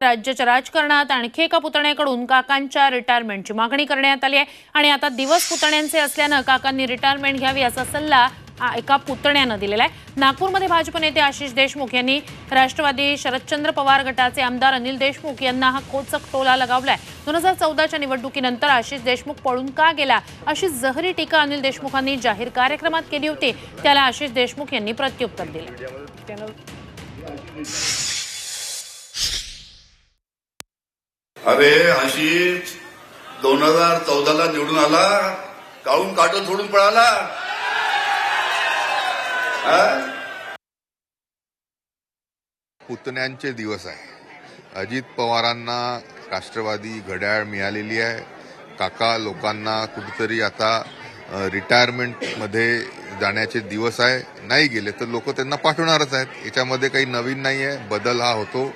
राज्याच्या राजकारणात आणखी एका पुतण्याकडून काकांच्या रिटायरमेंटची मागणी करण्यात आली आहे आणि आता दिवस पुतण्यांचे असल्यानं काकांनी रिटायरमेंट घ्यावी असा सल्ला एका पुतण्यानं दिलेला आहे। नागपूरमध्ये भाजप नेते आशिष देशमुख यांनी राष्ट्रवादी शरदचंद्र पवार गटाचे आमदार अनिल देशमुख यांना हा खोचक टोला लगावलाय। 2014च्या निवडणुकीनंतर आशिष देशमुख पळून का गेला अशी जहरी टीका अनिल देशमुखांनी जाहीर कार्यक्रमात केली होती। त्याला आशिष देशमुख यांनी प्रत्युत्तर दिले। अरे आशिष 2014ला निवडून आला, काढून काटो सोडून पळाला। पुतण्यांचे दिवस आहे। अजित पवारांना राष्ट्रवादी घड्याळ मिळालेली आहे। काका लोकांना कुठेतरी आता रिटायरमेंटमध्ये जाण्याचे दिवस आहे। नाही गेले तर लोक त्यांना पाठवणारच आहेत। याच्यामध्ये काही नवीन नाही आहे। बदल हा होतो।